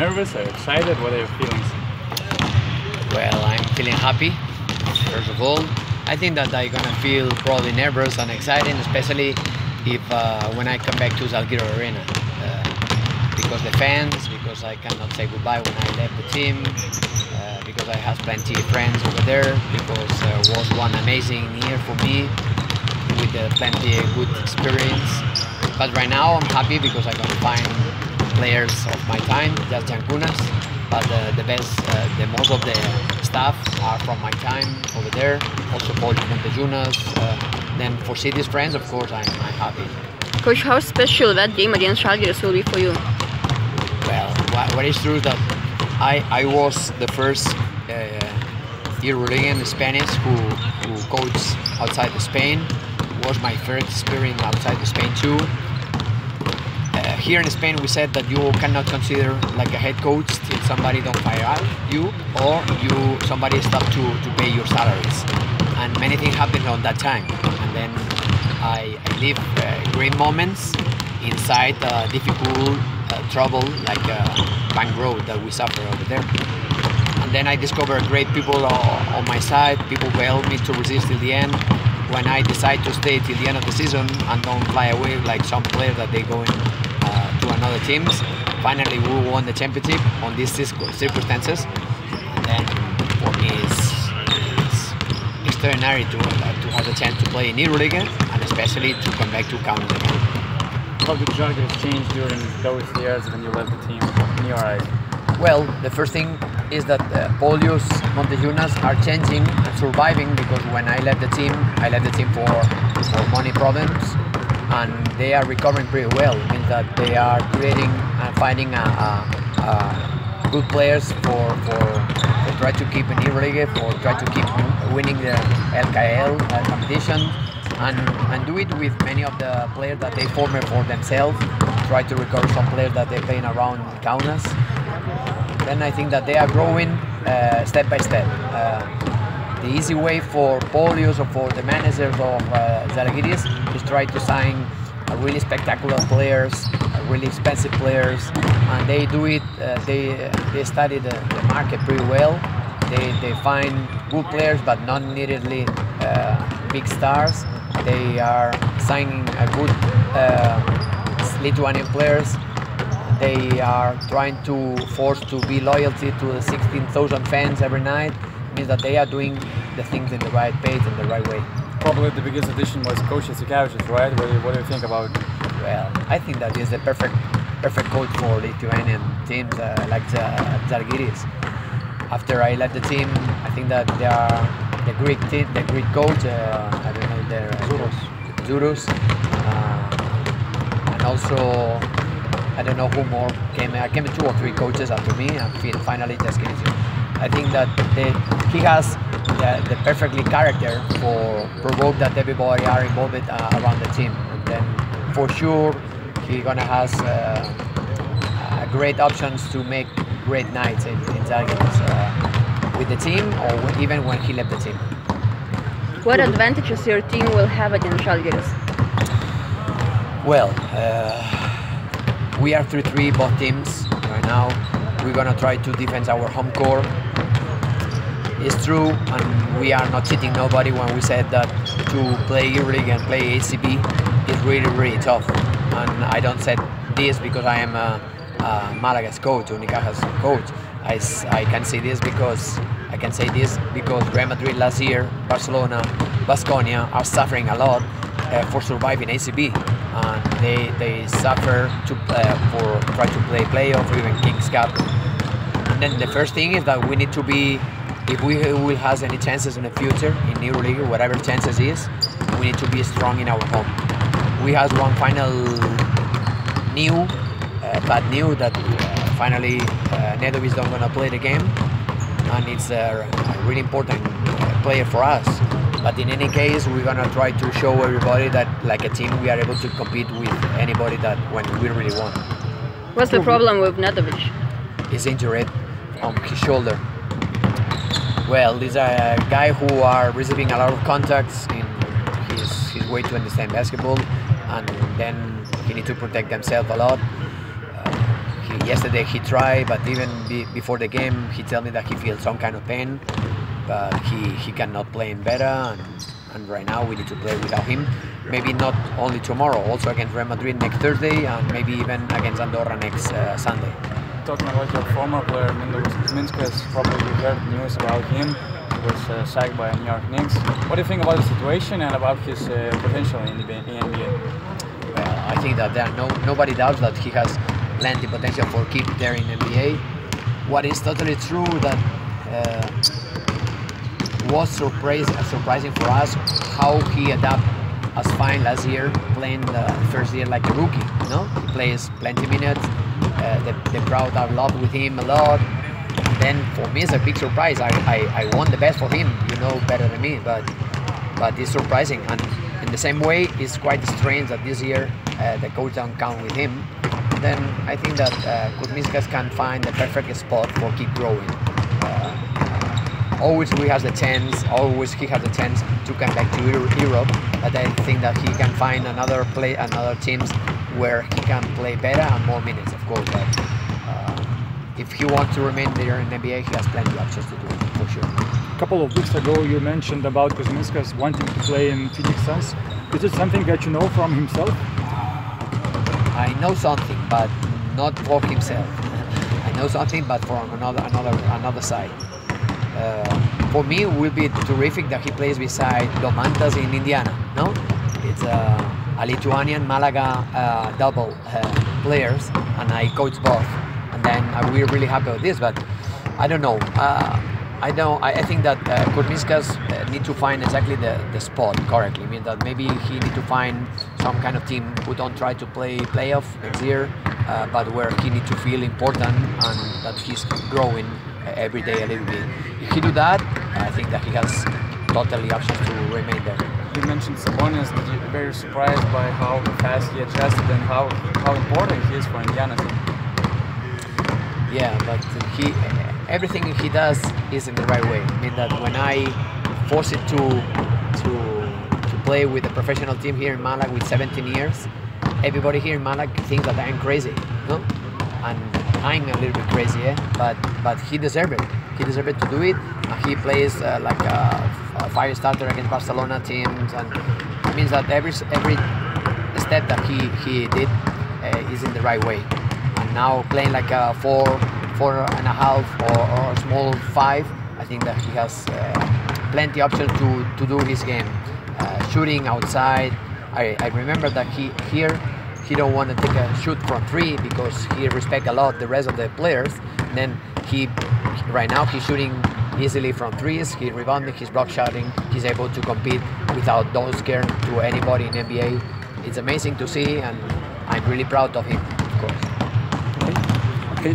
nervous? Are you excited? What are your feelings? Well, I'm feeling happy, first of all. I think that I'm gonna feel probably nervous and exciting, especially if when I come back to Žalgirio arena. Because the fans, because I cannot say goodbye when I left the team, because I have plenty of friends over there, because it was one amazing year for me, with plenty of good experience. But right now I'm happy because I'm gonna find players of my time, just young Kunas. But the best, the most of the staff are from my time over there. Also Paul Montejunas. Then for City's friends, of course, I'm happy. Coach, how special that game against Žalgiris will be for you? Well, what is true is that I was the first Euroleague Spanish who coached outside of Spain. It was my first experience outside of Spain too. Here in Spain, we said that you cannot consider like a head coach till somebody don't fire out you, or somebody stop to pay your salaries. And many things happened on that time. And then I lived great moments inside difficult trouble like bank road that we suffer over there. And then I discovered great people on my side, people who helped me to resist till the end. When I decide to stay till the end of the season and don't fly away like some players that they go in to another teams. Finally, we won the championship on these circumstances. And then for me, it's extraordinary to have the chance to play in Euroleague and especially to come back to Kaunas again. How did Žalgiris change during those years when you left the team, in your eyes? Well, the first thing is that Polius, Montejunas are changing and surviving, because when I left the team for money problems, and they are recovering pretty well. It means that they are creating and finding good players for try to keep in Euroleague, for try to keep winning the LKL competition, and do it with many of the players that they formed for themselves. Try to recover some players that they're playing around Kaunas. Then I think that they are growing step by step. The easy way for Polius or for the managers of Žalgiris is try to sign really spectacular players, really expensive players, and they do it. They study the market pretty well. They find good players, but not neededly big stars. They are signing a good Lithuanian players. They are trying to force to be loyalty to the 16,000 fans every night. Means that they are doing the things in the right pace and the right way. Probably the biggest addition was Coach Jasikevičius, right? What do you think about it? Well, I think that is the perfect coach for Lithuanian teams like Žalgiris. After I left the team, I think that they are the Greek team, the Greek coach. I don't know their Zurus, and also I don't know who more came. I came 2 or 3 coaches after me, and finally Jasikevičius. I think that he has the perfectly character for provoke that everybody are involved around the team, and then for sure he gonna has great options to make great nights in Žalgiris with the team, or even when he left the team. What advantages your team will have against Žalgiris? Well, we are 3-3 both teams right now. We're gonna try to defend our home court. It's true, and we are not cheating nobody when we said that to play EuroLeague and play ACB is really, really tough. And I don't say this because I am Malaga's coach, Unicaja's coach. I can say this because Real Madrid last year, Barcelona, Baskonia are suffering a lot for surviving ACB, and they suffer to for try to play playoff or even Kings Cup. And then the first thing is that we need to be, if we will have any chances in the future in EuroLeague, whatever chances is, we need to be strong in our home. We have one final bad news that finally Nedovic don't gonna play the game, and it's a really important player for us. But in any case, we're gonna try to show everybody that, like a team, we are able to compete with anybody that when we really want. What's the problem with Nedovic? He's injured on his shoulder. Well, he's a guy who are receiving a lot of contacts in his way to understand basketball, and then he needs to protect himself a lot. Yesterday he tried, but even before the game, he told me that he feels some kind of pain, but he cannot play in better, and right now we need to play without him. Maybe not only tomorrow, also against Real Madrid next Thursday, and maybe even against Andorra next Sunday. Talking about your former player, Minskas, probably you heard news about him. He was sacked by New York Knicks. What do you think about the situation and about his potential in the NBA? Well, I think that nobody doubts that he has plenty potential for keep there in NBA. What is totally true that was surprising for us how he adapted as fine last year, playing the first year like a rookie. You know, he plays plenty minutes. The crowd are loved with him a lot. Then for me it's a big surprise. I want the best for him, you know better than me, but it's surprising. And in the same way, it's quite strange that this year the coach don't count with him. Then I think that Kuzminskas can find the perfect spot for keep growing. Always he has the chance to come back to Europe, but I think that he can find another teams where he can play better and more minutes, of course. But if he wants to remain there in NBA, he has plenty of options to do it, for sure. A couple of weeks ago, you mentioned about Kuzminskas wanting to play in Phoenix Suns. Is it something that you know from himself? I know something, but not for himself. I know something, but from another side. For me, it will be terrific that he plays beside Domantas in Indiana. No, it's a Lithuanian Malaga double players, and I coach both. And then we're really happy with this. But I don't know. I think that Kuzminskas need to find exactly the spot correctly. I mean that maybe he need to find some kind of team who don't try to play playoff next year, but where he need to feel important and that he's growing every day a little bit. If he do that, I think that he has totally options to remain there. You mentioned Sabonis, that you're very surprised by how fast he adjusted and how important he is for Indiana team. Yeah, but everything he does is in the right way. I mean that when I force it to play with a professional team here in Malaga with 17 years, everybody here in Malaga thinks that I'm crazy, no? And I'm a little bit crazy, but he deserves it. He deserves it to do it. He plays like a fire starter against Barcelona teams, and it means that every step that he did is in the right way. And now playing like a 4.5 or small 5, I think that he has plenty options to do his game. Shooting outside. I remember that he don't want to take a shoot from 3 because he respects a lot the rest of the players. And then right now he's shooting easily from 3s. He's rebounding, he's block shotting. He's able to compete without don't scare to anybody in NBA. It's amazing to see, and I'm really proud of him, of course. Okay.